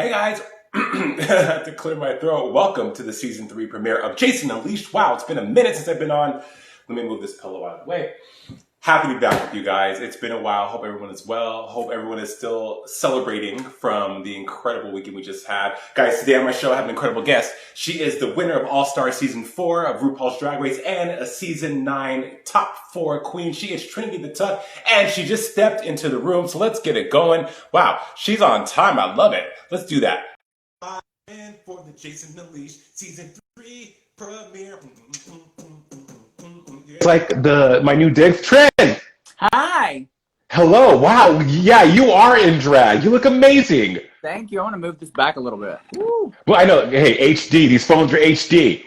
Hey guys, to clear my throat, welcome to the season 3 premiere of Jason Unleashed. Wow, it's been a minute since I've been on. Let me move this pillow out of the way. Happy to be back with you guys. It's been a while. Hope everyone is well. Hope everyone is still celebrating from the incredible weekend we just had. Guys, today on my show I have an incredible guest. She is the winner of ALLSTARS Season 4 of Rupaul's Drag Race and a Season 9 top 4 queen. She is Trinity The Tuck, and she just stepped into the room, so let's get it going. Wow, she's on time. I love it. Let's do that. And for the Jason Unleashed Season 3 premiere. It's like my new dig. Trin! Hi. Hello. Wow. Yeah, you are in drag. You look amazing. Thank you. I want to move this back a little bit. Woo. Well, I know. Hey, HD. These phones are HD.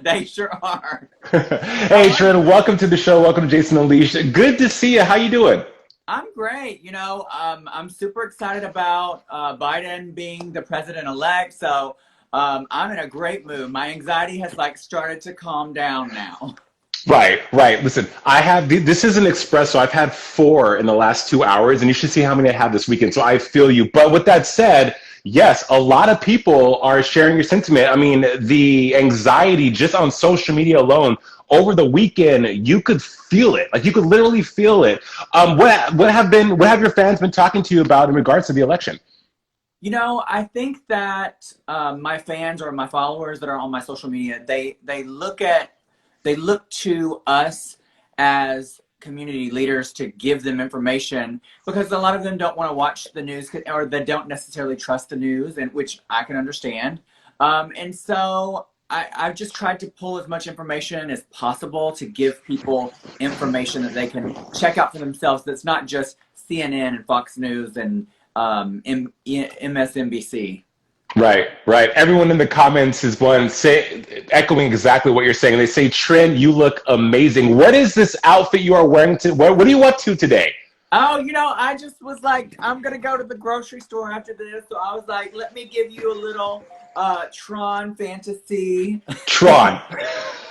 They sure are. Hey, Trin. Welcome to the show. Welcome to Jason Unleashed. Good to see you. How you doing? I'm great. I'm super excited about Biden being the president-elect. So I'm in a great mood. My anxiety has started to calm down now. Right. Listen, this is an espresso. I've had 4 in the last 2 hours, and you should see how many I have this weekend. So I feel you. But with that said, yes, a lot of people are sharing your sentiment. I mean, the anxiety just on social media alone over the weekend, you could feel it. Like you could literally feel it. What have your fans been talking to you about in regards to the election? I think that my fans or my followers that are on my social media, they look to us as community leaders to give them information, because a lot of them don't want to watch the news, or they don't necessarily trust the news, and which I can understand. And so I've just tried to pull as much information as possible to give people information that they can check out for themselves. That's not just CNN and Fox News and MSNBC. Right. Everyone in the comments is echoing exactly what you're saying. They say, Trin, you look amazing. What is this outfit you are wearing? What are you up to today? Oh, I just was like, I'm going to go to the grocery store after this. So I was like, let me give you a little Tron fantasy. Tron.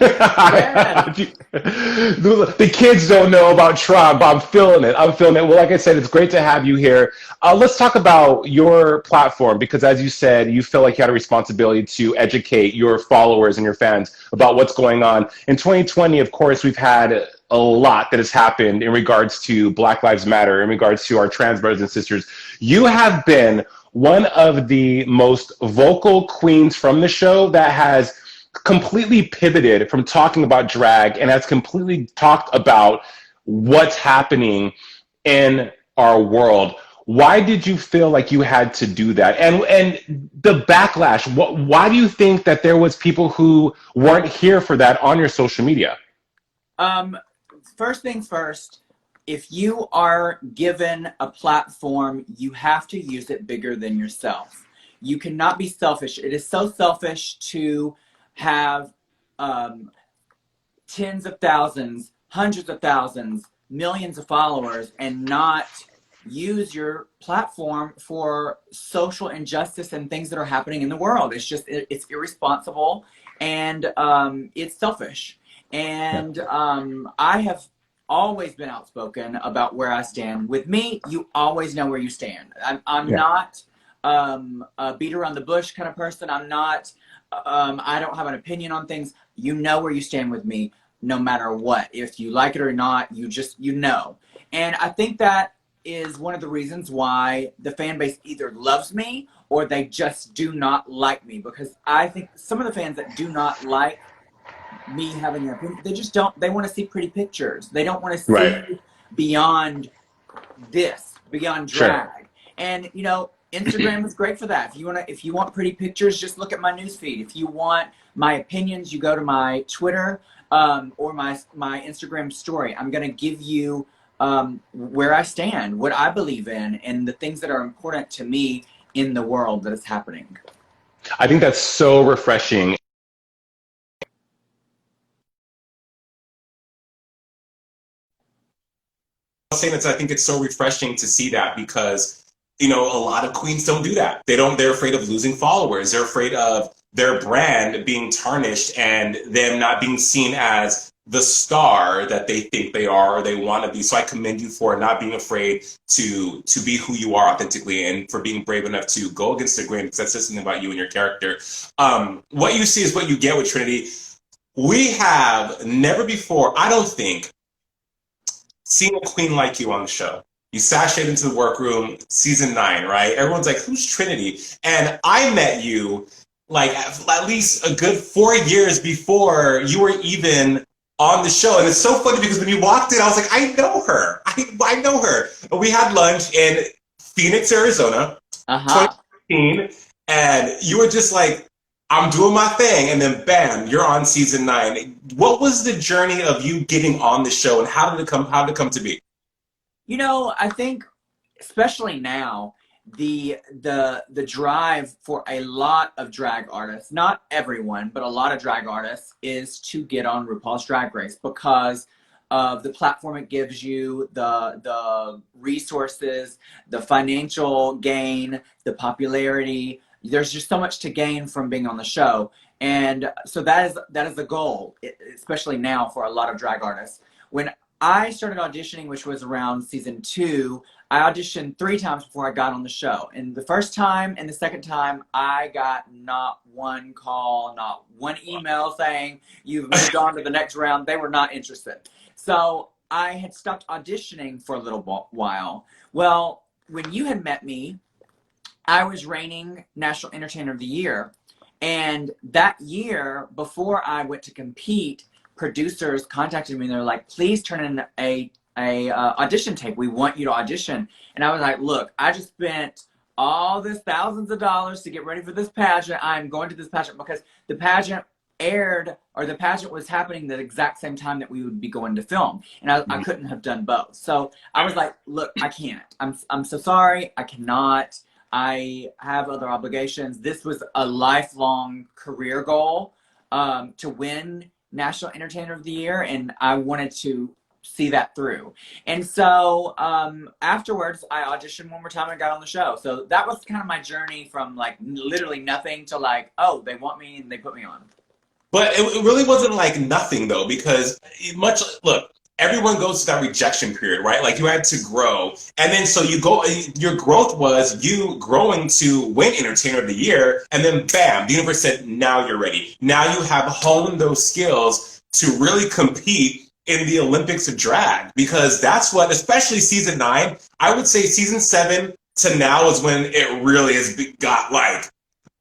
Yeah. The kids don't know about Tron, but I'm feeling it. Well, like I said, it's great to have you here. Let's talk about your platform, because as you said, you feel like you had a responsibility to educate your followers and your fans about what's going on. In 2020, of course, we've had a lot that has happened in regards to Black Lives Matter, in regards to our trans brothers and sisters. You have been one of the most vocal queens from the show that has completely pivoted from talking about drag and has completely talked about what's happening in our world. Why did you feel like you had to do that? And the backlash, why do you think that there was people who weren't here for that on your social media? First things first, if you are given a platform, you have to use it bigger than yourself. You cannot be selfish. It is so selfish to have tens of thousands, hundreds of thousands, millions of followers and not use your platform for social injustice and things that are happening in the world. It's irresponsible, and it's selfish. And I have always been outspoken about where I stand. With me, you always know where you stand. I'm not a beat around the bush kind of person. I'm not, I don't have an opinion on things. You know where you stand with me, no matter what. If you like it or not, you know. And I think that is one of the reasons why the fan base either loves me or they just do not like me. Because I think some of the fans that do not like me having an opinion, they want to see pretty pictures. They don't want to see beyond beyond drag. Sure. And Instagram is great for that. If you want pretty pictures, just look at my newsfeed. If you want my opinions, you go to my Twitter or my Instagram story. I'm going to give you where I stand, what I believe in, and the things that are important to me in the world that is happening. I think that's so refreshing. Saying that I think it's so refreshing to see that, because a lot of queens don't do that. They're afraid of losing followers. They're afraid of their brand being tarnished and them not being seen as the star that they think they are or they want to be. So I commend you for not being afraid to be who you are authentically, and for being brave enough to go against the grain, because that says something about you and your character. What you see is what you get with Trinity. We have never before, I don't think, seen a queen like you on the show. You sashayed into the workroom, season 9, right? Everyone's like, who's Trinity? And I met you like at least a good 4 years before you were even on the show. And it's so funny because when you walked in, I was like, I know her. I know her. We had lunch in Phoenix, Arizona, 2015, and you were just like, I'm doing my thing, and then bam, you're on season 9. What was the journey of you getting on the show, and how did it come to be? You know, I think, especially now, the drive for a lot of drag artists, not everyone, but a lot of drag artists, is to get on RuPaul's Drag Race because of the platform it gives you, the resources, the financial gain, the popularity. There's just so much to gain from being on the show. And so that is the goal, especially now for a lot of drag artists. When I started auditioning, which was around season 2, I auditioned 3 times before I got on the show. And the first time and the second time, I got not one call, not one email saying, you've moved on to the next round. They were not interested. So I had stopped auditioning for a little while. Well, when you had met me, I was reigning National Entertainer of the Year. And that year, before I went to compete, producers contacted me and they're like, please turn in a audition tape. We want you to audition. And I was like, look, I just spent all this thousands of dollars to get ready for this pageant. I'm going to this pageant because the pageant aired, or the pageant was happening the exact same time that we would be going to film. And I couldn't have done both. So I was like, look, I can't. I'm so sorry. I cannot. I have other obligations. This was a lifelong career goal, to win National Entertainer of the Year, and I wanted to see that through. And so afterwards, I auditioned one more time and got on the show. So that was kind of my journey from like literally nothing to like, oh, they want me and they put me on. But it really wasn't like nothing though, because look, everyone goes through that rejection period, right? Like you had to grow. And then so your growth was you growing to win Entertainer of the Year. And then bam, the universe said, now you're ready. Now you have honed those skills to really compete in the Olympics of drag. Because that's what, especially season 9, I would say season 7 to now is when it really has got like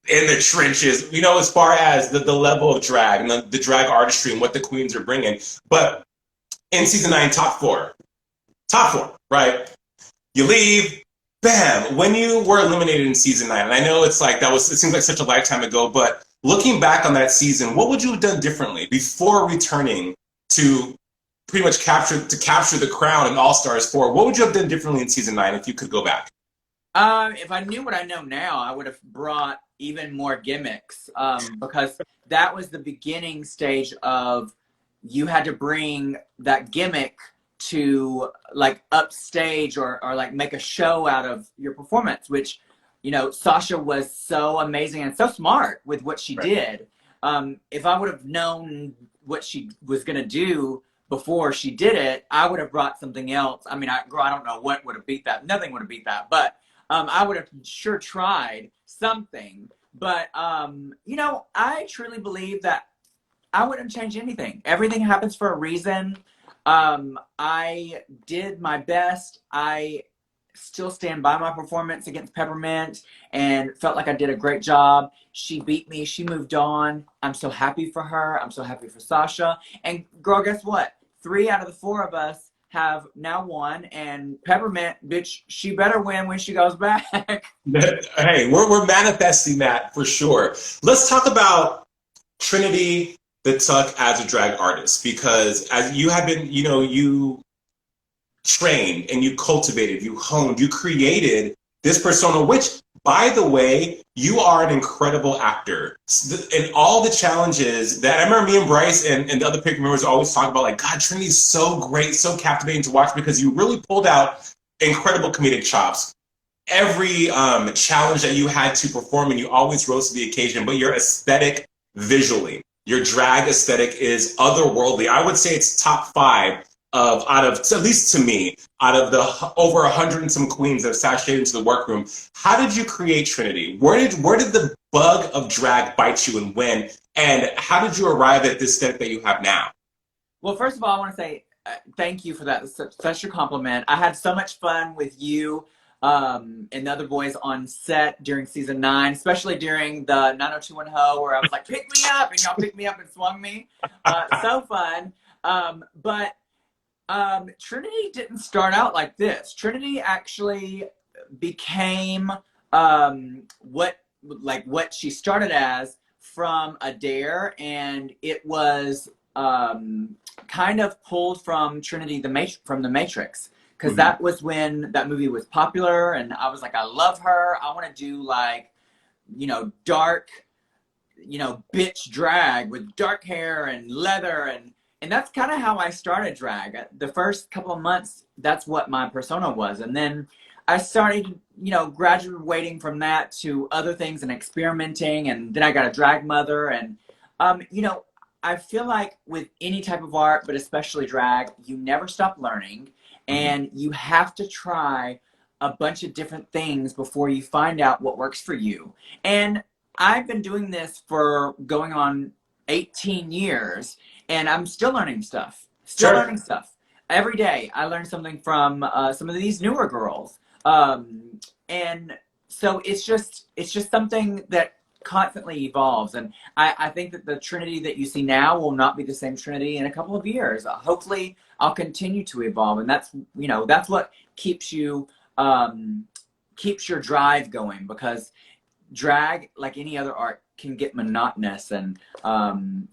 in the trenches, you know, as far as the level of drag and the drag artistry and what the queens are bringing. But in season 9, top four, right? You leave, bam. When you were eliminated in season 9, and I know it's like it seems like such a lifetime ago, but looking back on that season, what would you have done differently before returning to pretty much capture the crown in ALLSTARS 4? What would you have done differently in season 9 if you could go back? If I knew what I know now, I would have brought even more gimmicks, because that was the beginning stage of, you had to bring that gimmick to like upstage or like make a show out of your performance, which, you know, Sasha was so amazing and so smart with what she did. If I would have known what she was going to do before she did it, I would have brought something else. I mean, I don't know what would have beat that. Nothing would have beat that, but I would have sure tried something. But, you know, I truly believe that I wouldn't change anything. Everything happens for a reason. I did my best. I still stand by my performance against Peppermint and felt like I did a great job. She beat me. She moved on. I'm so happy for her. I'm so happy for Sasha. And girl, guess what? 3 out of the 4 of us have now won, and Peppermint, bitch, she better win when she goes back. Hey, we're manifesting that for sure. Let's talk about Trinity The Tuck as a drag artist, because as you have been, you know, you trained and you cultivated, you honed, you created this persona, which, by the way, you are an incredible actor. And all the challenges that I remember me and Bryce and the other pick members always talk about, like, God, Trinity's so great, so captivating to watch, because you really pulled out incredible comedic chops. Every challenge that you had to perform, and you always rose to the occasion, but your aesthetic visually, Your drag aesthetic is otherworldly. I would say it's top 5 of out of, at least to me, out of the over 100 and some queens that have sashayed into the workroom. How did you create Trinity? Where did the bug of drag bite you and when? And how did you arrive at this aesthetic that you have now? Well, first of all, I want to say thank you for that. Such a compliment. I had so much fun with you and the other boys on set during season 9, especially during the 90210 where I was like, pick me up, and y'all picked me up and swung me. So fun. But Trinity didn't start out like this. Trinity actually became what she started as from a dare, and it was kind of pulled from Trinity from the Matrix, because that was when that movie was popular, and I was like, I love her. I want to do like, dark, bitch drag with dark hair and leather, and that's kind of how I started drag. The first couple of months, that's what my persona was, and then I started, graduating from that to other things and experimenting, and then I got a drag mother, and I feel like with any type of art, but especially drag, you never stop learning, and you have to try a bunch of different things before you find out what works for you. And I've been doing this for going on 18 years, and I'm still learning stuff. Learning stuff. Every day I learn something from some of these newer girls. And so it's just something that constantly evolves, and I think that the Trinity that you see now will not be the same Trinity in a couple of years. Hopefully I'll continue to evolve, and that's what keeps your drive going, because drag, like any other art, can get monotonous, and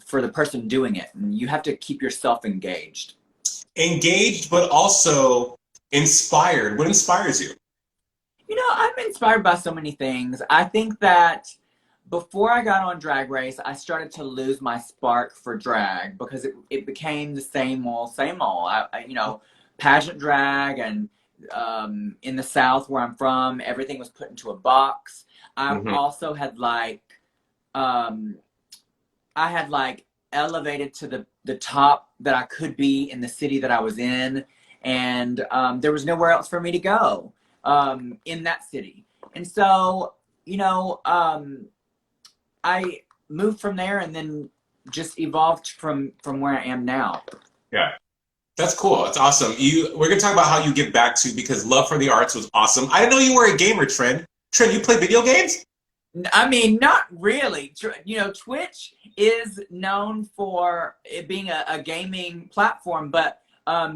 for the person doing it, and you have to keep yourself engaged, but also inspired. What inspires you? I'm inspired by so many things. I think that before I got on Drag Race, I started to lose my spark for drag, because it became the same old. Pageant drag, and in the South where I'm from, everything was put into a box. I also had elevated to the top that I could be in the city that I was in, and there was nowhere else for me to go in that city. And so, I moved from there, and then just evolved from where I am now. Yeah. That's cool. It's awesome. We're going to talk about how you give back to, because love for the arts was awesome. I didn't know you were a gamer, Trin. Trin, you play video games? I mean, not really. Twitch is known for it being a gaming platform, but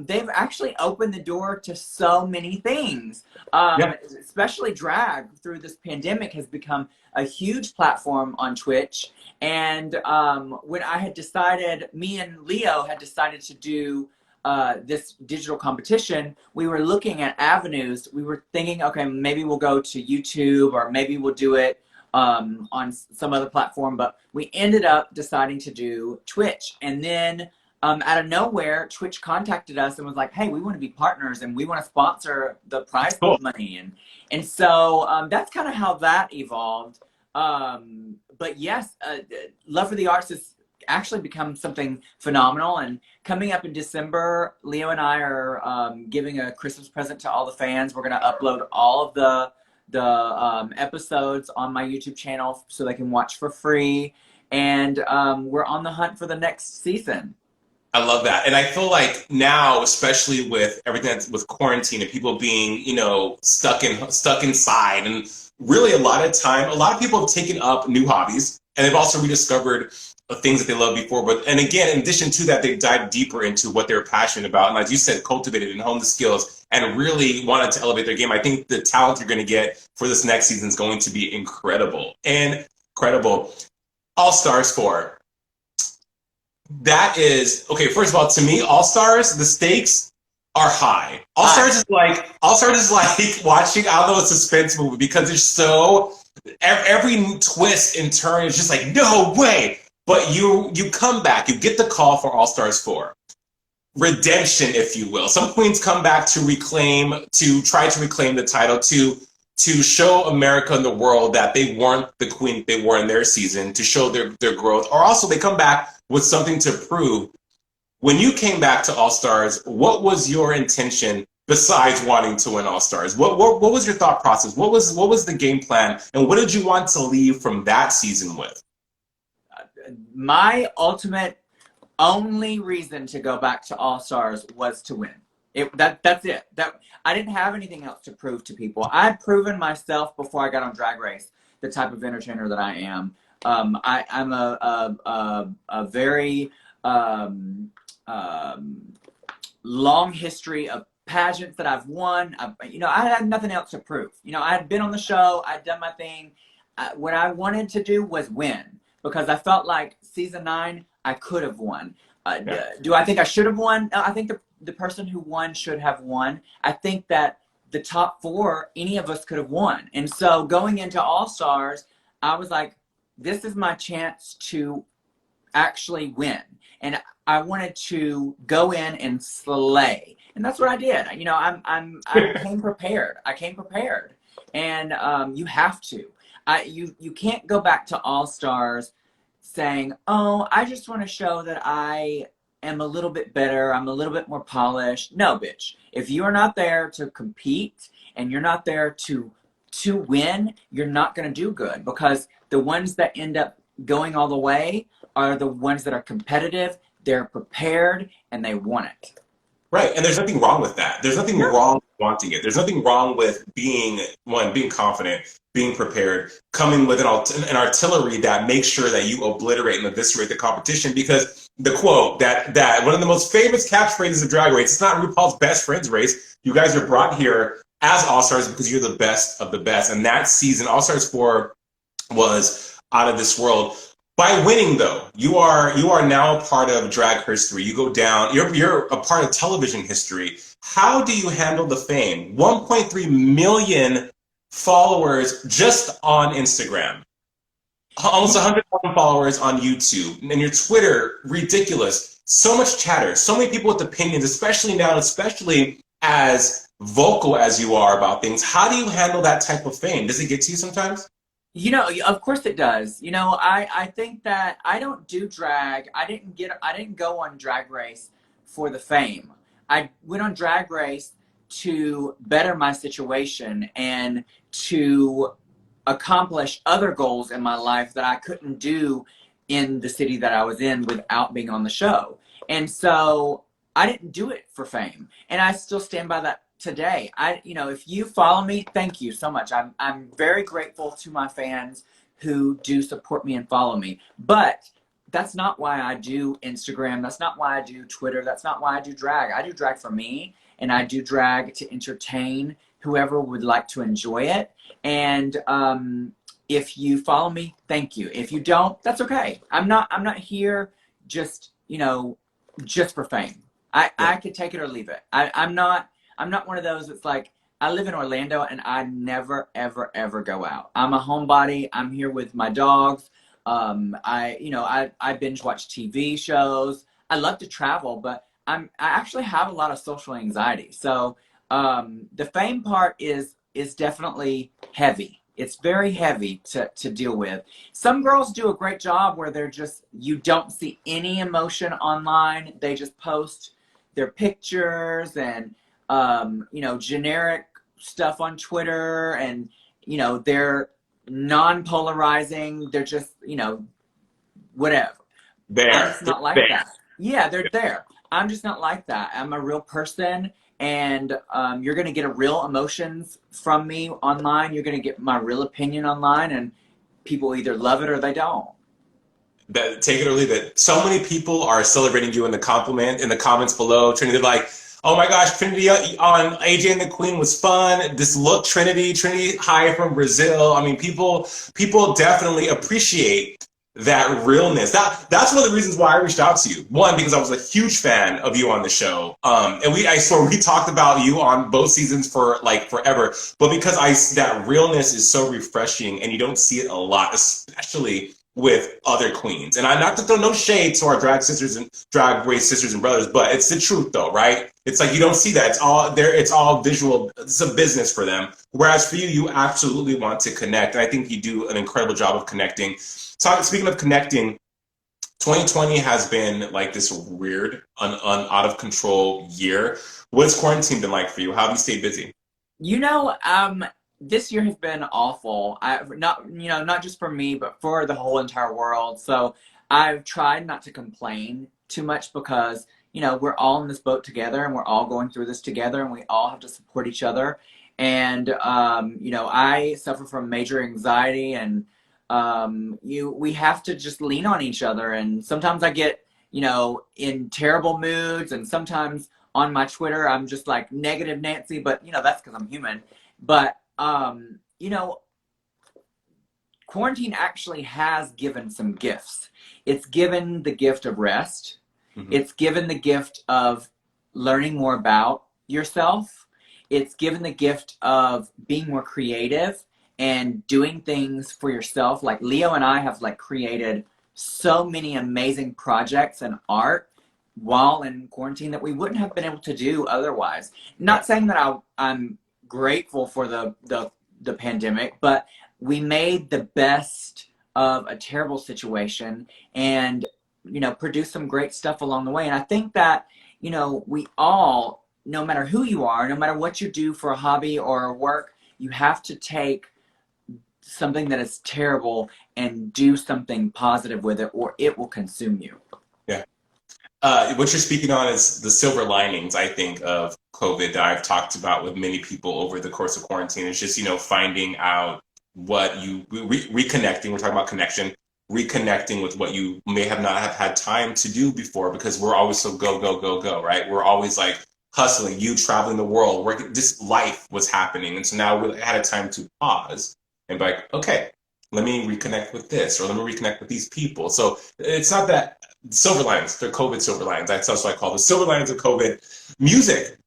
they've actually opened the door to so many things. Especially drag through this pandemic has become a huge platform on Twitch. And when I had decided, me and Leo had decided to do this digital competition, we were looking at avenues. We were thinking, okay, maybe we'll go to YouTube, or maybe we'll do it on some other platform, but we ended up deciding to do Twitch. And then out of nowhere, Twitch contacted us and was like, hey, we want to be partners, and we want to sponsor the prize money. And so that's kind of how that evolved. But yes, love for the arts has actually become something phenomenal. And coming up in December, Leo and I are giving a Christmas present to all the fans. We're going to upload all of the episodes on my YouTube channel so they can watch for free. And we're on the hunt for the next season. I love that. And I feel like now, especially with everything that's with quarantine and people being, stuck inside, and really a lot of people have taken up new hobbies, and they've also rediscovered things that they loved before. And again, in addition to that, they've dived deeper into what they're passionate about. And as you said, cultivated and honed the skills and really wanted to elevate their game. I think the talent you're going to get for this next season is going to be incredible. ALLSTARS 4. That is, okay, first of all, to me, ALLSTARS, the stakes are high. ALLSTARS is like watching, I don't know, a suspense movie, because there's so, every twist and turn is just like, no way. But you come back, you get the call for ALLSTARS 4. Redemption, if you will. Some queens come back to try to reclaim the title, to to show America and the world that they weren't the queen they were in their season, to show their growth, or also they come back with something to prove. When you came back to All Stars, what was your intention besides wanting to win All Stars? What was your thought process? What was the game plan, and what did you want to leave from that season with? My ultimate only reason to go back to All Stars was to win. That's it. I didn't have anything else to prove to people. I'd proven myself before I got on Drag Race the type of entertainer that I am. I'm a very long history of pageants that I've won. I had nothing else to prove. I had been on the show. I'd done my thing. What I wanted to do was win, because I felt like season 9 I could have won. Do I think I should have won? I think the person who won should have won. I think that the top 4, any of us could have won. And so going into All Stars, I was like, this is my chance to actually win. And I wanted to go in and slay. And that's what I did. I came prepared. And you have to. You can't go back to All Stars saying, oh, I just want to show that I am a little bit better, I'm a little bit more polished. No, bitch. If you are not there to compete and you're not there to win, you're not going to do good, because the ones that end up going all the way are the ones that are competitive, they're prepared, and they want it. Right, and there's nothing wrong with that. There's nothing wrong with wanting it. There's nothing wrong with being confident, being prepared, coming with an artillery that makes sure that you obliterate and eviscerate the competition. Because the quote that one of the most famous catchphrases of Drag Race, it's not RuPaul's best friends race. You guys are brought here as All-Stars because you're the best of the best. And that season, All-Stars 4, was out of this world. By winning, though, you are now a part of drag history. You go down. You're a part of television history. How do you handle the fame? 1.3 million followers just on Instagram. Almost 100,000 followers on YouTube. And your Twitter, ridiculous. So much chatter. So many people with opinions, especially now, especially as vocal as you are about things. How do you handle that type of fame? Does it get to you sometimes? Of course it does. I think that I don't do drag. I didn't go on Drag Race for the fame. I went on Drag Race to better my situation and to accomplish other goals in my life that I couldn't do in the city that I was in without being on the show. And so I didn't do it for fame. And I still stand by that today. If you follow me, thank you so much. I'm very grateful to my fans who do support me and follow me. But that's not why I do Instagram. That's not why I do Twitter. That's not why I do drag. I do drag for me, and I do drag to entertain whoever would like to enjoy it. And if you follow me, thank you. If you don't, that's okay. I'm not here just for fame. I could take it or leave it. I'm not one of those that's like, I live in Orlando and I never, ever, ever go out. I'm a homebody. I'm here with my dogs. I binge watch TV shows. I love to travel, but I actually have a lot of social anxiety. So the fame part is definitely heavy. It's very heavy to deal with. Some girls do a great job where you don't see any emotion online. They just post their pictures and generic stuff on Twitter, and they're non-polarizing. They're just whatever. There. I'm just not like that. Yeah, they're there. I'm just not like that. I'm a real person, and you're gonna get a real emotions from me online. You're gonna get my real opinion online, and people either love it or they don't. Take it or leave it. So many people are celebrating you in the comments below. Trinity, they're like, oh my gosh, Trinity on AJ and the Queen was fun. This look, Trinity high from Brazil. I mean, people definitely appreciate that realness. That's one of the reasons why I reached out to you. One, because I was a huge fan of you on the show. And I swear we talked about you on both seasons for like forever. But because that realness is so refreshing and you don't see it a lot, especially with other queens. And I'm not to throw no shade to our drag sisters and drag race sisters and brothers, but it's the truth though, right? It's like you don't see that. It's all there, it's all visual, it's a business for them. Whereas for you, you absolutely want to connect. And I think you do an incredible job of connecting. So speaking of connecting, 2020 has been like this weird, out of control year. What's quarantine been like for you? How have you stayed busy? You know, this year has been awful. Not just for me, but for the whole entire world. So I've tried not to complain too much because, we're all in this boat together and we're all going through this together and we all have to support each other. And, I suffer from major anxiety and we have to just lean on each other. And sometimes I get, in terrible moods, and sometimes on my Twitter, I'm just like negative Nancy, but that's because I'm human. But, quarantine actually has given some gifts. It's given the gift of rest. Mm-hmm. It's given the gift of learning more about yourself. It's given the gift of being more creative and doing things for yourself. Like Leo and I have created so many amazing projects and art while in quarantine that we wouldn't have been able to do otherwise. Not saying that I'm grateful for the pandemic, but we made the best of a terrible situation and, produced some great stuff along the way. And I think that, we all, no matter who you are, no matter what you do for a hobby or a work, you have to take something that is terrible and do something positive with it, or it will consume you. Yeah. What you're speaking on is the silver linings, I think, of COVID that I've talked about with many people over the course of quarantine. It's just, finding out what you, reconnecting, we're talking about connection, reconnecting with what you may have not have had time to do before because we're always so go, go, go, go, right? We're always like hustling, you traveling the world, working, just life was happening. And so now we had a time to pause and be like, okay, let me reconnect with this, or let me reconnect with these people. So it's not that silver linings, they're COVID silver linings. That's what I call the silver linings of COVID. Music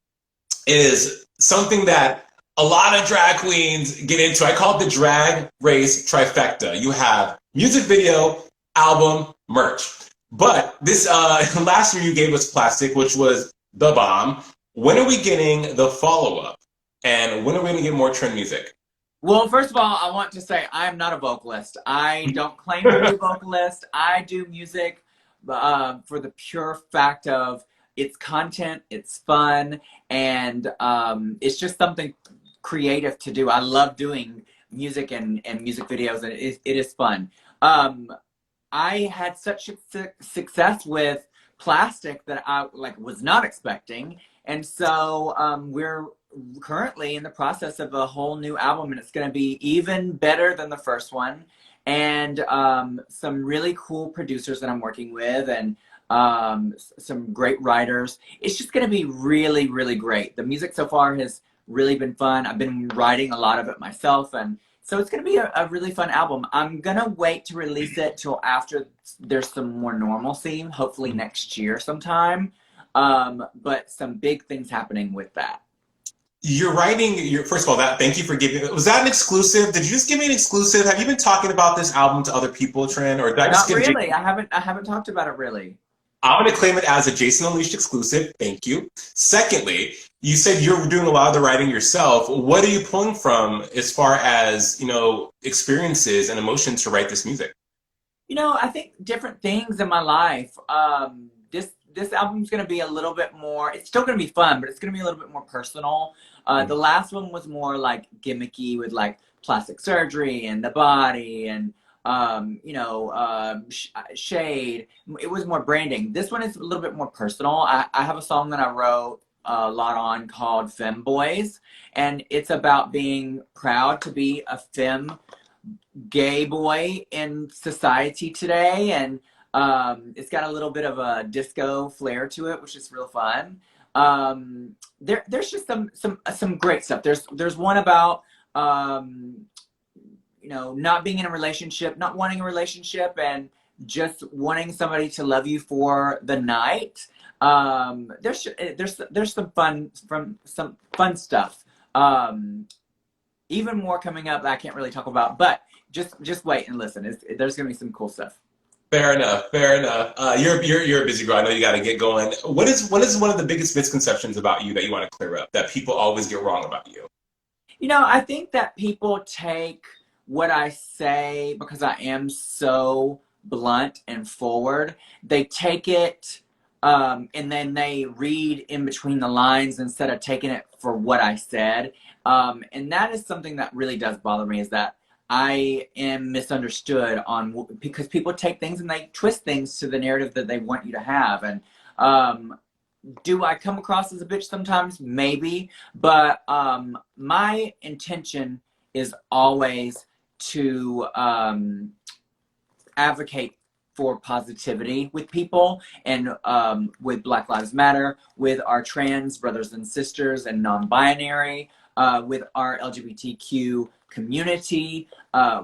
is something that a lot of drag queens get into. I call it the drag race trifecta. You have music video, album, merch. But this last year you gave us Plastic, which was the bomb. When are we getting the follow-up? And when are we going to get more trend music? Well, first of all, I want to say I am not a vocalist. I don't claim to be a vocalist. I do music for the pure fact of it's content, it's fun, and it's just something creative to do. I love doing music and music videos, and it is fun. I had such success with Plastic that I was not expecting, and so we're currently in the process of a whole new album, and it's going to be even better than the first one, and some really cool producers that I'm working with, and some great writers. It's just going to be really, really great. The music so far has really been fun. I've been writing a lot of it myself, and so it's going to be a really fun album. I'm going to wait to release it till after there's some more normalcy, hopefully next year sometime, but some big things happening with that. You're writing, first of all, thank you for giving, was that an exclusive? Did you just give me an exclusive? Have you been talking about this album to other people, Trin? Or did I just Not really. I haven't talked about it really. I'm going to claim it as a Jason Unleashed exclusive. Thank you. Secondly, you said you're doing a lot of the writing yourself. What are you pulling from as far as, experiences and emotions to write this music? I think different things in my life. This album's going to be a little bit more, it's still going to be fun, but it's going to be a little bit more personal. The last one was more gimmicky with plastic surgery and the body and, shade. It was more branding. This one is a little bit more personal. I have a song that I wrote a lot on called Femboys, and it's about being proud to be a femme gay boy in society today, and it's got a little bit of a disco flair to it, which is real fun. There's just some great stuff. There's one about not being in a relationship, not wanting a relationship, and just wanting somebody to love you for the night. There's some fun stuff. even more coming up that I can't really talk about. But just wait and listen. There's going to be some cool stuff. Fair enough. Fair enough. You're a busy girl. I know you got to get going. What is one of the biggest misconceptions about you that you want to clear up that people always get wrong about you? You know, I think that people take what I say, because I am so blunt and forward, they take it and then they read in between the lines instead of taking it for what I said. And that is something that really does bother me, is that I am misunderstood because people take things and they twist things to the narrative that they want you to have. And do I come across as a bitch sometimes? Maybe. But my intention is always to advocate for positivity with people, and with Black Lives Matter, with our trans brothers and sisters and non-binary, with our LGBTQ community,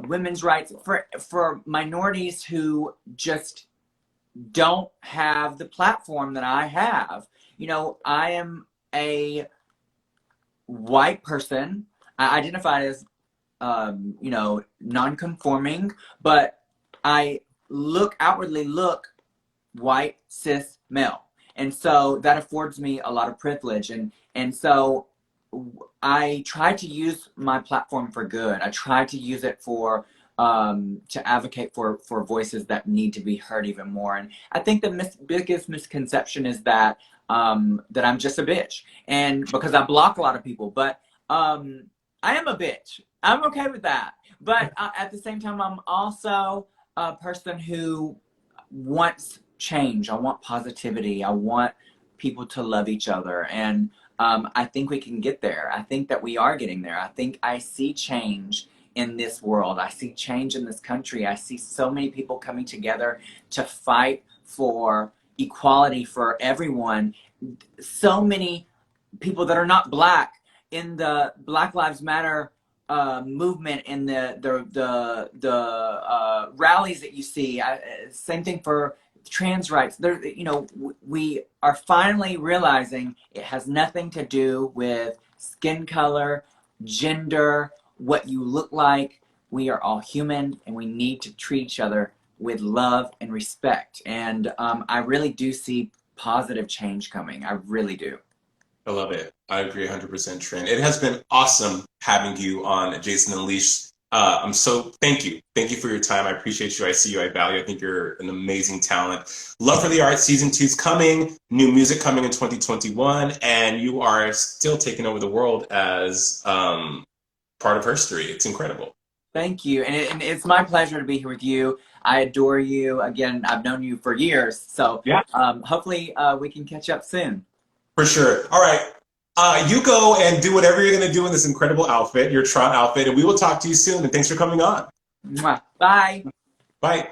women's rights, for minorities who just don't have the platform that I have. You know, I am a white person. I identify as, you know, non-conforming, but I outwardly look white, cis, male. And so that affords me a lot of privilege. And so I try to use my platform for good. I try to use it for to advocate for voices that need to be heard even more. And I think the biggest misconception is that that I'm just a bitch, and because I block a lot of people. But I am a bitch. I'm okay with that. But at the same time, I'm also a person who wants change. I want positivity. I want people to love each other. And I think we can get there. I think that we are getting there. I think I see change in this world. I see change in this country. I see so many people coming together to fight for equality for everyone. So many people that are not Black in the Black Lives Matter movement, in the rallies that you see. Same thing for trans rights. There, you know, we are finally realizing it has nothing to do with skin color, gender, what you look like. We are all human, and we need to treat each other with love and respect. And I really do see positive change coming. I really do. I love it. I agree 100%, Trin. It has been awesome having you on Jason Unleashed. Thank you. Thank you for your time. I appreciate you. I see you. I value. I think you're an amazing talent. Love for the Art Season 2 is coming. New music coming in 2021. And you are still taking over the world as part of history. It's incredible. Thank you. And it's my pleasure to be here with you. I adore you. Again, I've known you for years. So yeah. Hopefully we can catch up soon. For sure. All right. You go and do whatever you're going to do in this incredible outfit, your Tron outfit, and we will talk to you soon. And thanks for coming on. Mwah. Bye. Bye.